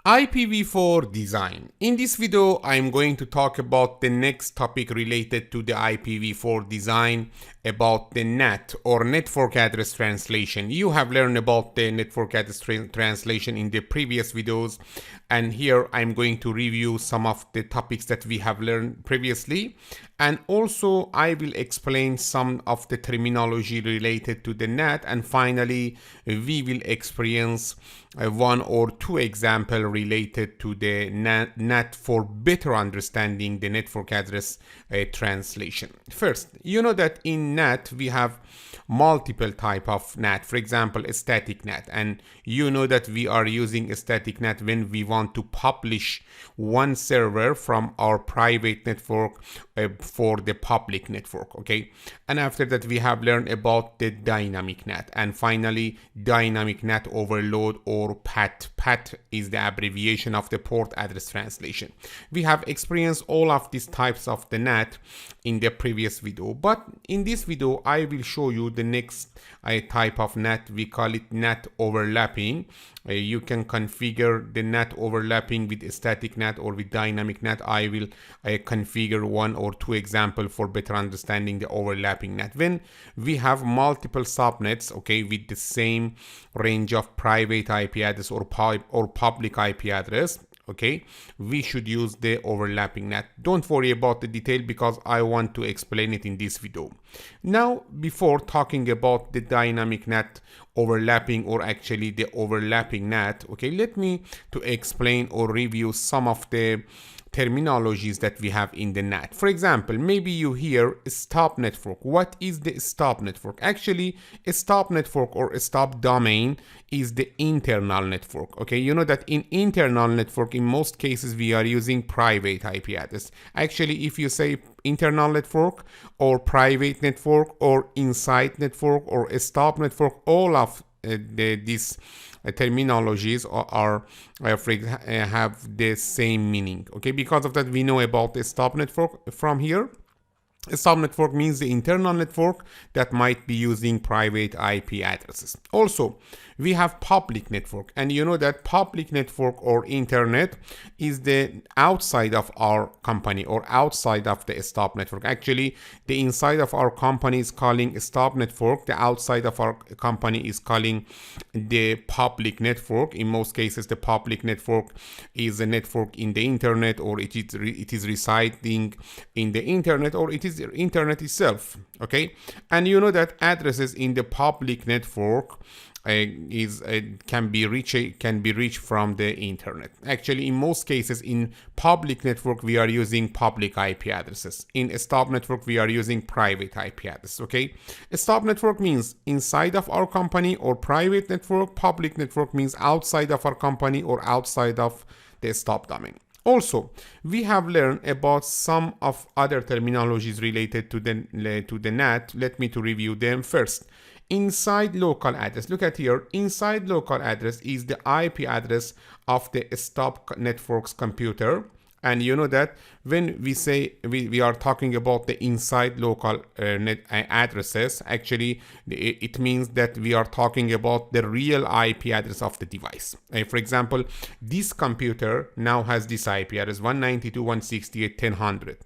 IPv4 design. In this video, I'm going to talk about the next topic related to the IPv4 design, about the NAT or network address translation. You have learned about the network address translation in the previous videos, and here I'm going to review some of the topics that we have learned previously, and also I will explain some of the terminology related to the NAT, and finally we will experience one or two examples related to the NAT for better understanding the network address translation. First, you know that in NAT we have multiple type of NAT. For example, a static NAT, and you know that we are using a static NAT when we want to publish one server from our private network for the public network, okay? And after that we have learned about the dynamic NAT, and finally dynamic NAT overload or PAT. PAT is the abbreviation of the port address translation. We have experienced all of these types of the NAT in the previous video, but in this video I will show you the next type of NAT. We call it NAT overlapping. You can configure the NAT overlapping with a static NAT or with dynamic NAT. I will configure one or two examples for better understanding the overlapping NAT. When we have multiple subnets, okay, with the same range of private IP address or public IP address, okay, we should use the overlapping NAT. Don't worry about the detail because I want to explain it in this video. Now, before talking about the dynamic NAT overlapping, or actually the overlapping NAT, okay, let me to explain or review some of the terminologies that we have in the NAT. For example, maybe you hear stop network. What is the stop network? Actually, a stop network or a stop domain is the internal network. Okay, you know that in internal network, in most cases, we are using private IP address. Actually, if you say internal network or private network or inside network or a stop network, all of these terminologies have the same meaning. Okay, because of that we know about the stop network from here. A stop network means the internal network that might be using private IP addresses. Also, we have public network, and you know that public network or internet is the outside of our company or outside of the stop network. Actually, the inside of our company is calling stop network. The outside of our company is calling the public network. In most cases, the public network is a network in the internet, or it is residing in the internet, or it is the internet itself. Okay, and you know that addresses in the public network can be reached from the internet. Actually, in most cases in public network we are using public IP addresses. In a stop network we are using private IP address. Okay, a stop network means inside of our company or private network. Public network means outside of our company or outside of the stop domain. Also, we have learned about some of other terminologies related to the NAT. Let me to review them first. Inside local address. Look at here. Inside local address is the IP address of the stop network's computer. And you know that when we say we are talking about the inside local net addresses, actually it means that we are talking about the real IP address of the device. For example, this computer now has this IP address 192.168.10.100.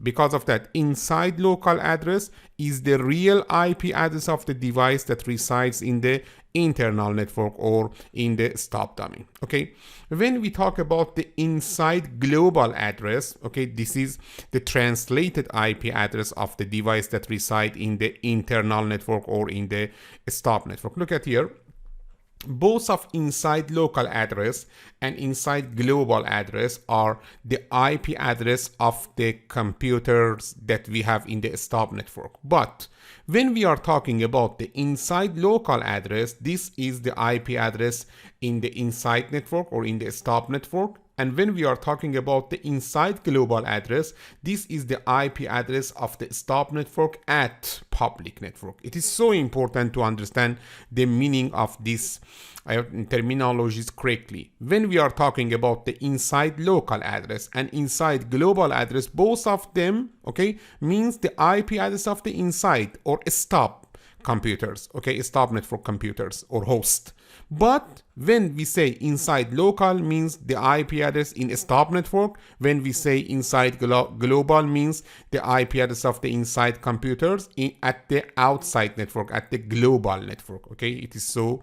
Because of that, inside local address is the real IP address of the device that resides in the internal network or in the stop domain. Okay, when we talk about the inside global address, okay, this is the translated IP address of the device that reside in the internal network or in the stop network. Look at here. Both of inside local address and inside global address are the IP address of the computers that we have in the stop network. But when we are talking about the inside local address, this is the IP address in the inside network or in the stop network. And when we are talking about the inside global address, this is the IP address of the stop network at public network. It is so important to understand the meaning of these terminologies correctly. When we are talking about the inside local address and inside global address, both of them, okay, means the IP address of the inside or stop computers, okay, stop network computers or host. But when we say inside local means the IP address in a stop network. When we say inside global means the IP address of the inside computers at the outside network, at the global network. Okay, it is so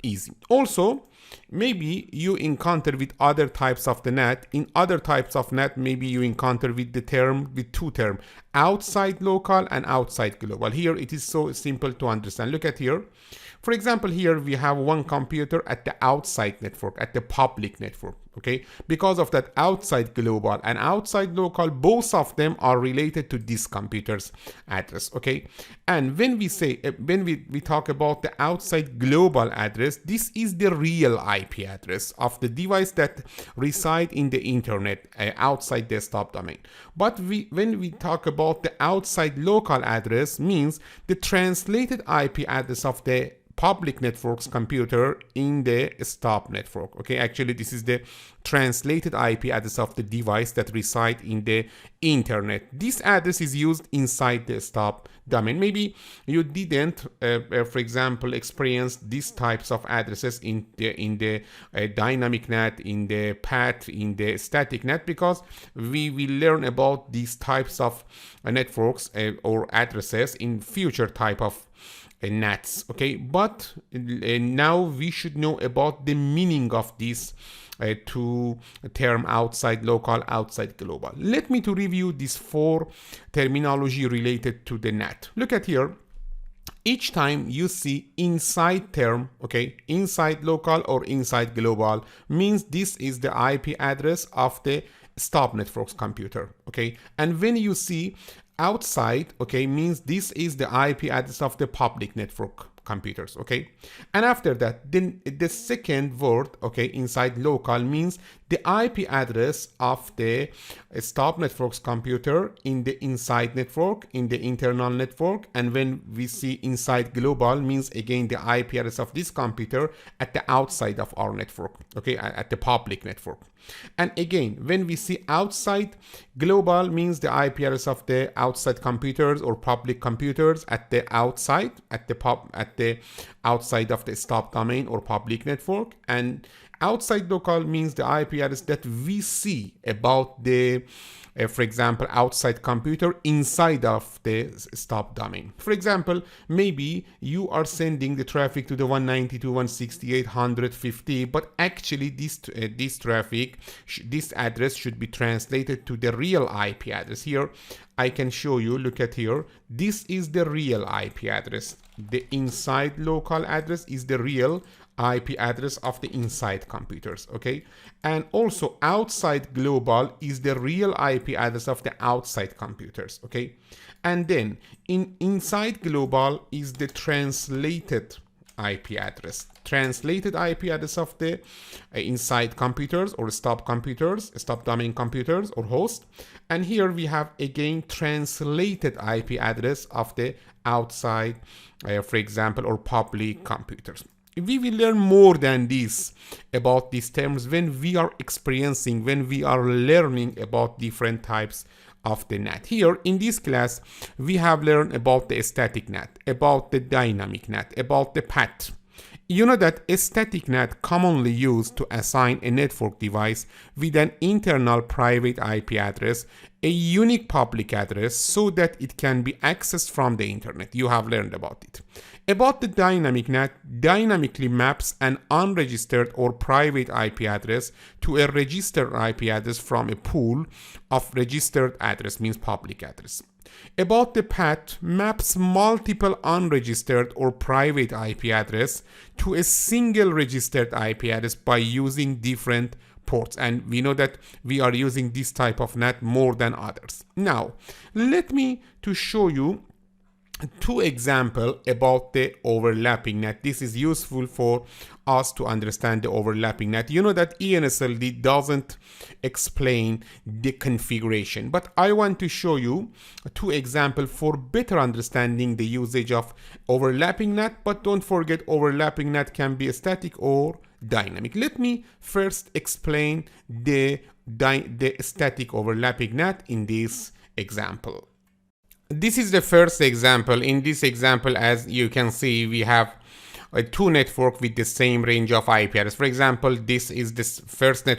easy. Also, maybe you encounter with other types of the NAT. In other types of NAT, maybe you encounter with the term, with two terms, outside local and outside global. Here it is so simple to understand. Look at here. For example, here we have one computer at the outside network, at the public network. Okay, because of that outside global and outside local, both of them are related to this computer's address. Okay, and when we say when we talk about the outside global address, this is the real IP address of the device that reside in the internet outside desktop domain. But when we talk about the outside local address, means the translated IP address of the public network's computer in the stop network. Okay, actually this is the translated IP address of the device that reside in the internet. This address is used inside the stop domain. Maybe you didn't, for example, experience these types of addresses in the dynamic NAT, in the path, in the static NAT, because we will learn about these types of networks or addresses in future type of NATs. Okay, but now we should know about the meaning of this two term, outside local, outside global. Let me to review these four terminology related to the NAT. Look at here. Each time you see inside term, okay, inside local or inside global, means this is the IP address of the stop network's computer. Okay, and when you see outside, okay, means this is the IP address of the public network computers. Okay, and after that, then the second word, okay, inside local, means the IP address of the stop network's computer in the inside network, in the internal network. And when we see inside global, means again the IP address of this computer at the outside of our network, okay, at the public network. And again, when we see outside global, means the IP address of the outside computers or public computers at the outside, at the outside of the stop domain or public network. And outside local means the IP address that we see about the, for example, outside computer inside of the stop domain. For example, maybe you are sending the traffic to the 192.168.150, but actually this traffic, this address should be translated to the real IP address. Here I can show you, look at here, this is the real IP address. The inside local address is the real IP address of the inside computers. Okay, and also outside global is the real IP address of the outside computers. Okay, and then inside global is the translated IP address. Translated IP address of the inside computers or stop computers, stop domain computers or host. And here we have again translated IP address of the outside, for example, or public computers. We will learn more than this about these terms when we are experiencing, when we are learning about different types of the NAT. Here in this class, we have learned about the static NAT, about the dynamic NAT, about the path. You know that a static NAT commonly used to assign a network device with an internal private IP address, a unique public address, so that it can be accessed from the internet. You have learned about it. About the dynamic NAT, dynamically maps an unregistered or private IP address to a registered IP address from a pool of registered address, means public address. About the path, maps multiple unregistered or private IP address to a single registered IP address by using different ports. And we know that we are using this type of NAT more than others. Now, let me to show you two examples about the overlapping NAT. This is useful for us to understand the overlapping NAT. You know that ENSLD doesn't explain the configuration, but I want to show you two examples for better understanding the usage of overlapping NAT. But don't forget, overlapping NAT can be static or dynamic. Let me first explain the static overlapping NAT in this example. This is the first example. In this example, as you can see, we have two networks with the same range of IP address. For example, this is this first network